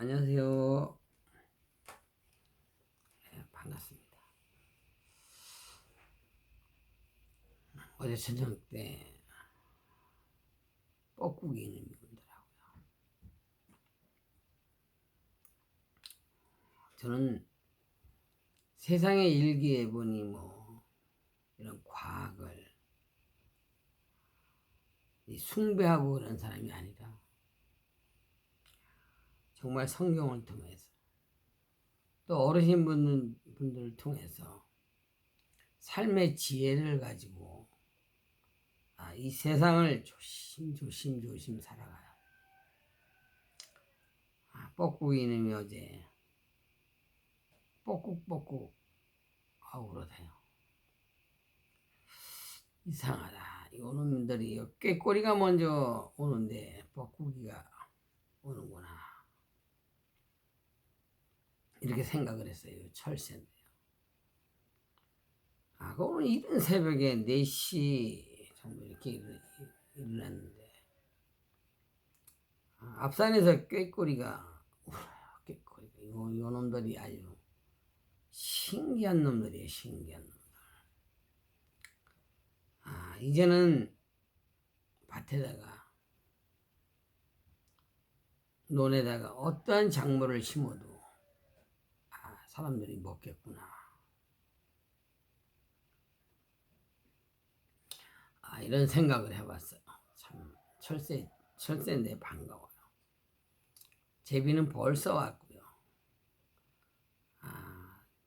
안녕하세요. 네, 반갑습니다. 어제 저녁 때 뻐꾸기 님이 오더라고요. 저는 세상에 일기예보니 이런 과학을 숭배하고 그런 사람이 아니라 정말 성경을 통해서 또 어르신 분들을 통해서 삶의 지혜를 가지고 이 세상을 조심 살아가요. 뻐꾸기 님이 어제 뻐꾹뻐꾹 하고 그러세요. 이상하다. 요놈들이 꾀꼬리가 먼저 오는데 뻐꾸기가 오는구나. 이렇게 생각을 했어요. 철새인데요. 그거는 이른 새벽에 4시 정도 이렇게 일어났는데 앞산에서 꾀꼬리가 울어요. 꾀꼬리가. 요놈들이 아주 신기한 놈들이에요. 신기한 놈들. 이제는 밭에다가 논에다가 어떠한 작물을 심어도 사람들이 먹겠구나. 이런 생각을 해봤어요. 참 철새인데 반가워요. 제비는 벌써 왔고요.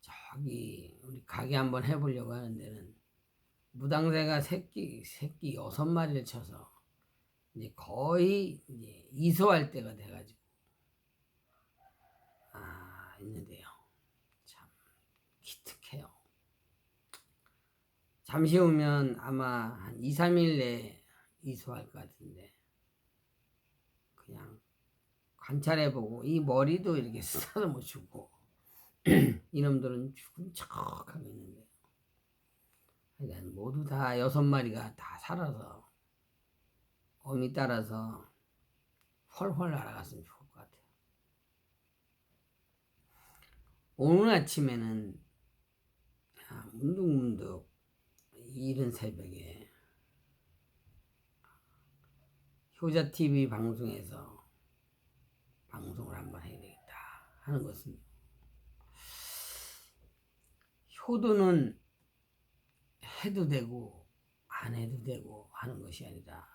저기 우리 가게 한번 해보려고 하는 데는 무당새가 새끼 6마리를 쳐서 이제 거의 이제 이소할 때가 돼가지고 있는데요. 참 기특해요. 잠시 후면 아마 한 2, 3일 내에 이소할 것 같은데 그냥 관찰해보고 이 머리도 이렇게 쓰다듬어 주고 이놈들은 죽은 척하고 있는데 일단 모두 다 6마리가 다 살아서 어미 따라서 훨훨 날아갔으면 좋을 것 같아요. 오늘 아침에는 문득문득 이른 새벽에 효자TV 방송에서 방송을 한번 해야 되겠다 하는 것은 효도는 해도 되고 안 해도 되고 하는 것이 아니라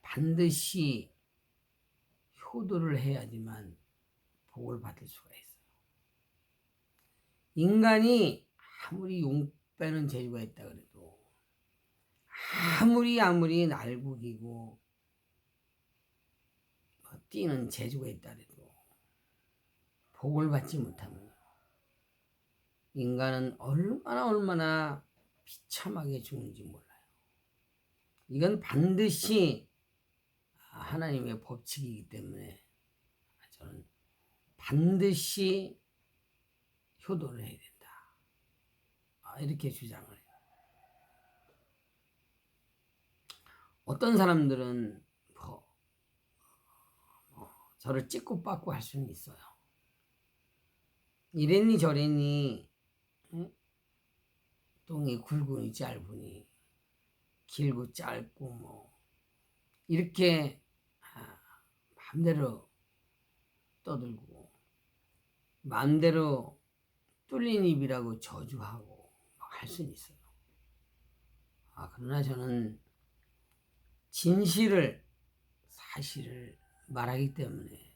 반드시 효도를 해야지만 복을 받을 수가 있어요. 인간이 아무리 용 빼는 재주가 있다 그래도 아무리 날고기고 뛰는 재주가 있다 그래도 복을 받지 못하면 인간은 얼마나 비참하게 죽는지 몰라요. 이건 반드시 하나님의 법칙이기 때문에 저는 반드시 효도를 해야 된다. 이렇게 주장을 해요. 어떤 사람들은 저를 찍고 빠꾸 할 수는 있어요. 이랬니 저랬니 똥이 굵으니 짧으니 길고 짧고 이렇게 마음대로 떠들고 마음대로 뚫린 입이라고 저주하고 할 수는 있어요. 그러나 저는 진실을 사실을 말하기 때문에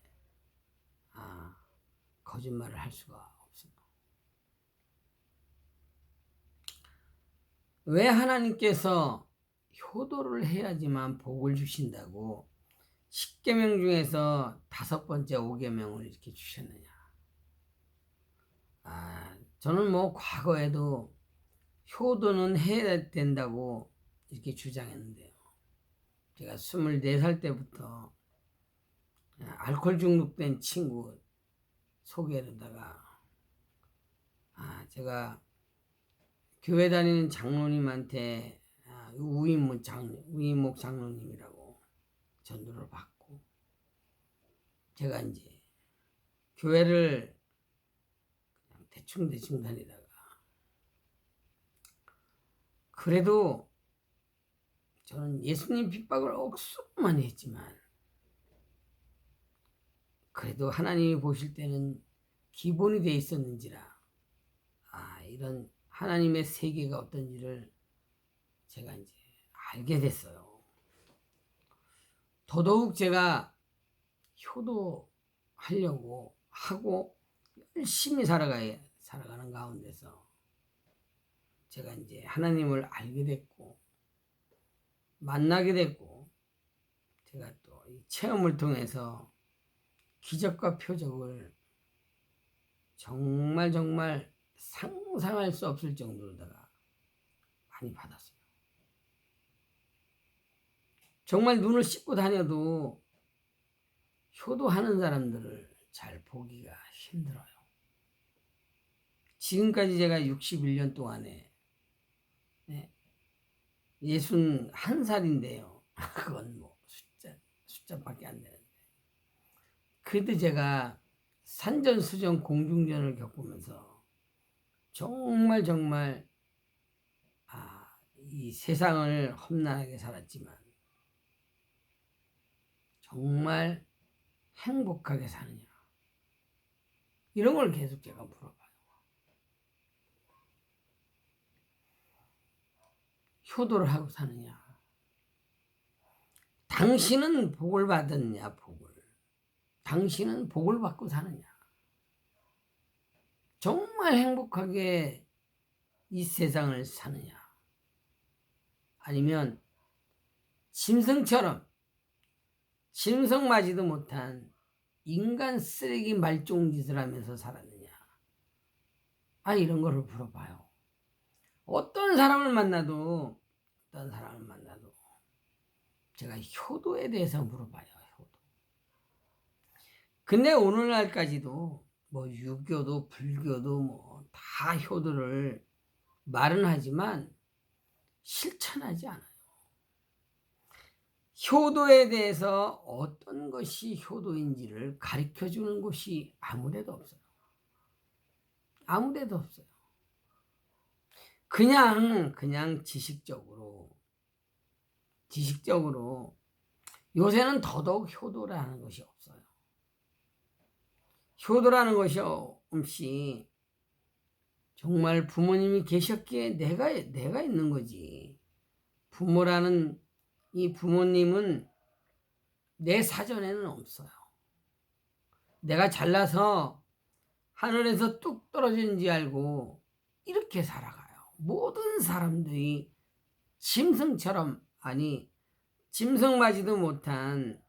거짓말을 할 수가 없어요. 왜 하나님께서 효도를 해야지만 복을 주신다고 10계명 중에서 5번째 5계명을 이렇게 주셨느냐? 저는 과거에도 효도는 해야 된다고 이렇게 주장했는데요. 제가 24살 때부터 알코올 중독된 친구 소개에다가 제가 교회 다니는 장로님한테 우인목 장로님이라고 전도를 받고 제가 이제 교회를 그냥 대충 다니다가 그래도 저는 예수님 핍박을 억수로 많이 했지만 그래도 하나님이 보실 때는 기본이 돼 있었는지라 이런 하나님의 세계가 어떤지를 제가 이제 알게 됐어요. 더더욱 제가 효도하려고 하고 열심히 살아가는 가운데서 제가 이제 하나님을 알게 됐고 만나게 됐고 제가 또 이 체험을 통해서 기적과 표적을 정말 상상할 수 없을 정도로다가 많이 받았어요. 정말 눈을 씻고 다녀도 효도하는 사람들을 잘 보기가 힘들어요. 지금까지 제가 61년 동안에 61살인데요. 그건 뭐 숫자밖에 안 되는데. 그래도 제가 산전수전 공중전을 겪으면서 정말 이 세상을 험난하게 살았지만 정말 행복하게 사느냐 이런 걸 계속 제가 물어봐요. 효도를 하고 사느냐, 당신은 복을 받았냐, 당신은 복을 받고 사느냐, 정말 행복하게 이 세상을 사느냐, 아니면 짐승처럼 짐승맞이도 못한 인간 쓰레기 말종짓을 하면서 살았느냐, 이런 거를 물어봐요. 어떤 사람을 만나도 제가 효도에 대해서 물어봐요. 효도. 근데 오늘날까지도 뭐 유교도 불교도 뭐 다 효도를 말은 하지만 실천하지 않아요. 효도에 대해서 어떤 것이 효도인지를 가르쳐주는 곳이 아무데도 없어요. 아무데도 없어요. 그냥 지식적으로 요새는 더더욱 효도라는 것이 없어요. 효도라는 것이 없이 정말 부모님이 계셨기에 내가 있는 거지. 부모라는 이 부모님은 내 사전에는 없어요. 내가 잘나서 하늘에서 뚝 떨어진지 알고 이렇게 살아가요. 모든 사람들이 짐승처럼 짐승맞이도 못한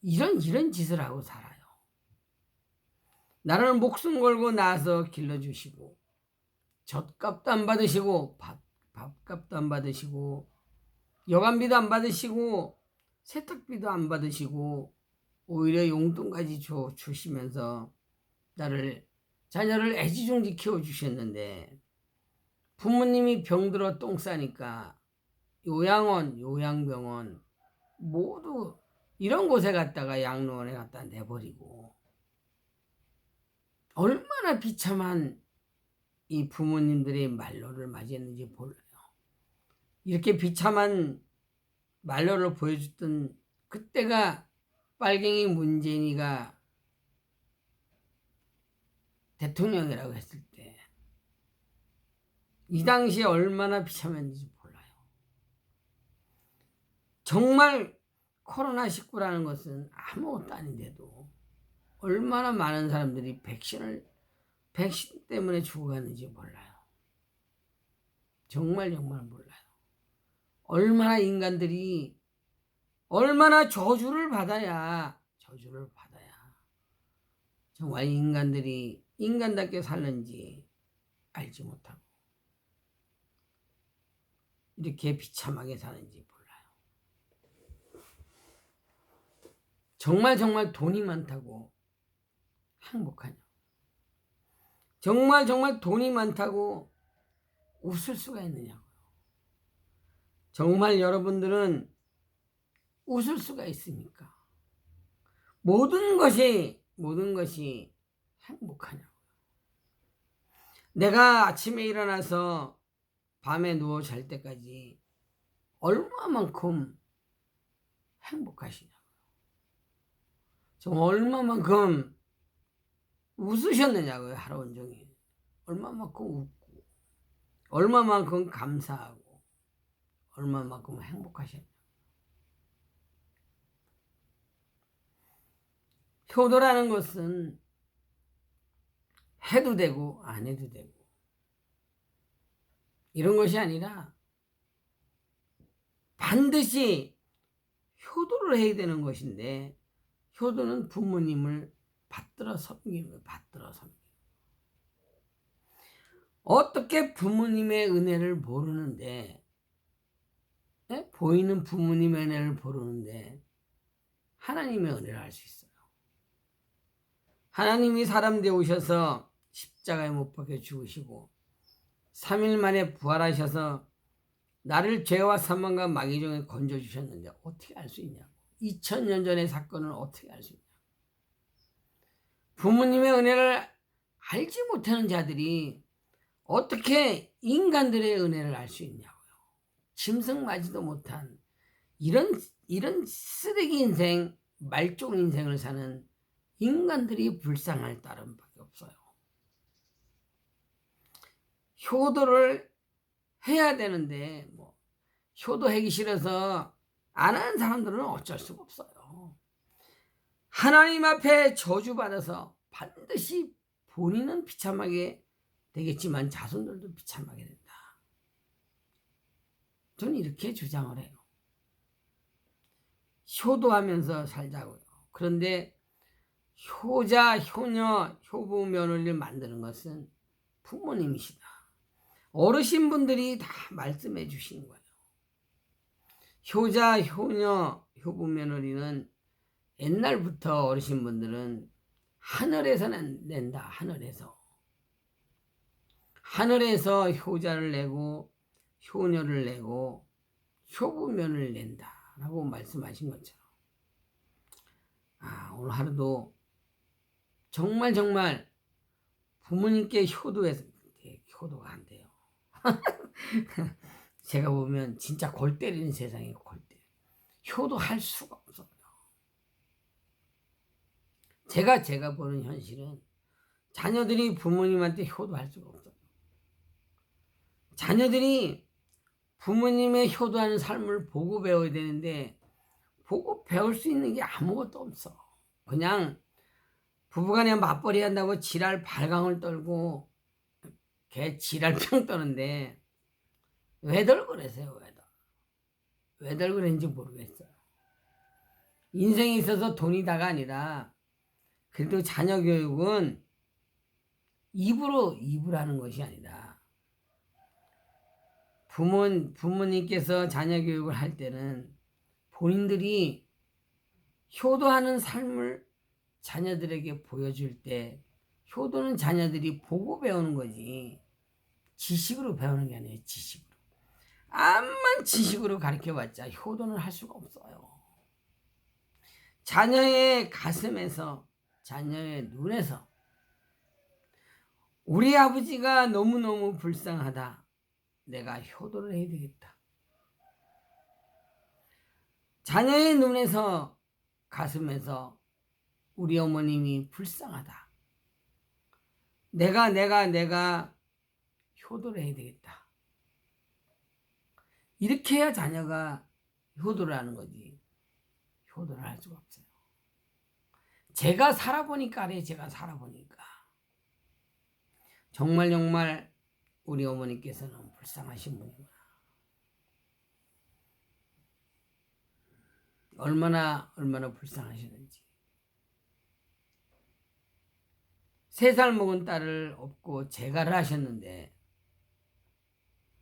이런 짓을 하고 살아요. 나를 목숨 걸고 나서 길러주시고 젖값도 안 받으시고 밥값도 안 받으시고 여간비도 안 받으시고 세탁비도 안 받으시고 오히려 용돈까지 주시면서 자녀를 애지중지 키워주셨는데 부모님이 병들어 똥 싸니까 요양원, 요양병원 모두 이런 곳에 갔다가 양로원에 갖다 내버리고 얼마나 비참한 이 부모님들의 말로를 맞이했는지 몰라요. 이렇게 비참한 말로를 보여줬던 그때가 빨갱이 문재인이가 대통령이라고 했을 때 이 당시에 얼마나 비참했는지 몰라요. 정말 코로나19라는 것은 아무것도 아닌데도 얼마나 많은 사람들이 백신 때문에 죽어갔는지 몰라요. 정말 몰라요. 얼마나 인간들이 얼마나 저주를 받아야 정말 인간들이 인간답게 살는지 알지 못하고 이렇게 비참하게 사는지 몰라요. 정말 돈이 많다고 행복하냐? 정말 돈이 많다고 웃을 수가 있느냐고요. 정말 여러분들은 웃을 수가 있습니까? 모든 것이 행복하냐고. 내가 아침에 일어나서 밤에 누워 잘 때까지 얼마만큼 행복하시냐고. 정말 얼마만큼 웃으셨느냐고요. 하루 온종일. 얼마만큼 웃고, 얼마만큼 감사하고, 얼마만큼 행복하셨냐. 효도라는 것은 해도 되고 안 해도 되고 이런 것이 아니라 반드시 효도를 해야 되는 것인데, 효도는 부모님을 받들어 섬기는, 어떻게 부모님의 은혜를 모르는데, 보이는 부모님의 은혜를 모르는데 하나님의 은혜를 알 수 있어요. 하나님이 사람 되어 오셔서 십자가에 못 박혀 죽으시고 3일 만에 부활하셔서 나를 죄와 사망과 마귀 중에 건져주셨는데 어떻게 알 수 있냐고. 2000년 전의 사건을 어떻게 알 수 있냐고. 부모님의 은혜를 알지 못하는 자들이 어떻게 인간들의 은혜를 알 수 있냐고요. 짐승맞이도 못한 이런 쓰레기 인생, 말종 인생을 사는 인간들이 불쌍할 따름밖에 없어요. 효도를 해야 되는데 효도하기 싫어서 안 하는 사람들은 어쩔 수가 없어요. 하나님 앞에 저주받아서 반드시 본인은 비참하게 되겠지만 자손들도 비참하게 된다. 저는 이렇게 주장을 해요. 효도하면서 살자고요. 그런데 효자, 효녀, 효부, 며느리를 만드는 것은 부모님이시다. 어르신분들이 다 말씀해 주신 거예요. 효자, 효녀, 효부, 며느리는 옛날부터 어르신분들은 하늘에서 낸다. 하늘에서 효자를 내고 효녀를 내고 효부, 며느리를 낸다라고 말씀하신 것처럼, 오늘 하루도 정말 부모님께 효도해서, 효도가 안 돼요. 제가 보면 진짜 골 때리는 세상이에요. 골 때려. 효도할 수가 없어요. 제가 보는 현실은 자녀들이 부모님한테 효도할 수가 없어요. 자녀들이 부모님의 효도하는 삶을 보고 배워야 되는데 보고 배울 수 있는 게 아무것도 없어. 그냥 부부간에 맞벌이 한다고 지랄 발광을 떨고 걔 지랄병 떠는데 왜들 그러세요? 왜들 그랬는지 모르겠어요. 인생에 있어서 돈이 다가 아니라 그래도 자녀 교육은 입으로 하는 것이 아니라 부모님께서 자녀 교육을 할 때는 본인들이 효도하는 삶을 자녀들에게 보여줄 때, 효도는 자녀들이 보고 배우는 거지 지식으로 배우는 게 아니에요. 지식으로. 암만 지식으로 가르쳐봤자 효도는 할 수가 없어요. 자녀의 가슴에서, 자녀의 눈에서 우리 아버지가 너무너무 불쌍하다. 내가 효도를 해야 되겠다. 자녀의 눈에서, 가슴에서 우리 어머님이 불쌍하다. 내가 효도를 해야 되겠다. 이렇게 해야 자녀가 효도를 하는 거지. 효도를 할 수가 없어요. 제가 살아보니까 정말 우리 어머니께서는 불쌍하신 분이구나. 얼마나 불쌍하시는지. 3살 먹은 딸을 업고 재가를 하셨는데,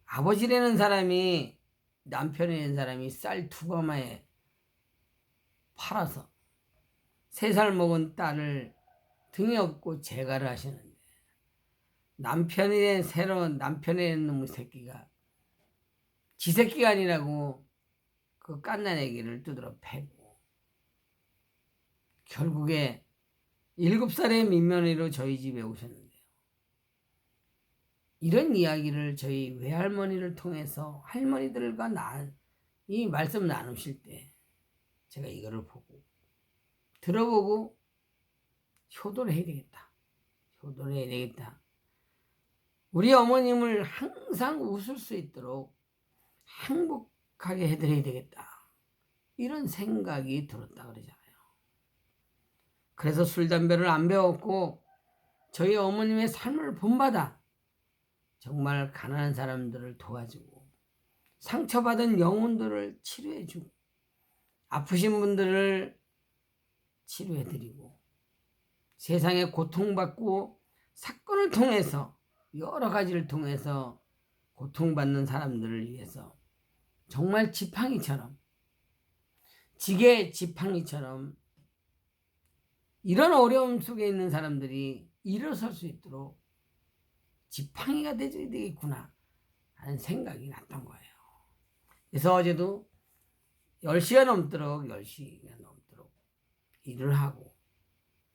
아버지라는 사람이, 남편이라는 사람이 쌀 2가마에 팔아서 3살 먹은 딸을 등에 업고 재가를 하셨는데, 남편이라는 놈의 새끼가 지 새끼가 아니라고 그 깐난 애기를 두드러 패고 결국에 7살의 민면이로 저희 집에 오셨는데요. 이런 이야기를 저희 외할머니를 통해서 할머니들과 이 말씀 나누실 때 제가 이거를 보고 들어보고 효도를 해야 되겠다. 효도를 해야 되겠다. 우리 어머님을 항상 웃을 수 있도록 행복하게 해드려야 되겠다. 이런 생각이 들었다 그러잖아요. 그래서 술, 담배를 안 배웠고 저희 어머님의 삶을 본받아 정말 가난한 사람들을 도와주고 상처받은 영혼들을 치료해주고 아프신 분들을 치료해드리고 세상에 고통받고 사건을 통해서 여러 가지를 통해서 고통받는 사람들을 위해서 정말 지팡이처럼 지게 지팡이처럼 이런 어려움 속에 있는 사람들이 일어설 수 있도록 지팡이가 되어야 되겠구나 하는 생각이 났던 거예요. 그래서 어제도 10시가 넘도록 일을 하고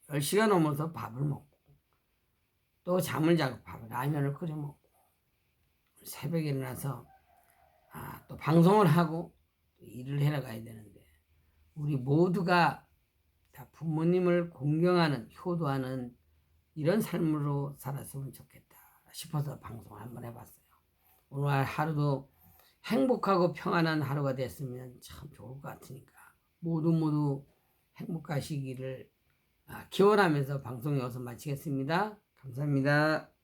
10시가 넘어서 밥을 먹고 또 잠을 자고 라면을 끓여 먹고 새벽에 일어나서 또 방송을 하고 일을 해러 가야 되는데 우리 모두가 다 부모님을 공경하는 효도하는 이런 삶으로 살았으면 좋겠다 싶어서 방송을 한번 해봤어요. 오늘 하루도 행복하고 평안한 하루가 됐으면 참 좋을 것 같으니까 모두 행복하시기를 기원하면서 방송 여기서 마치겠습니다. 감사합니다.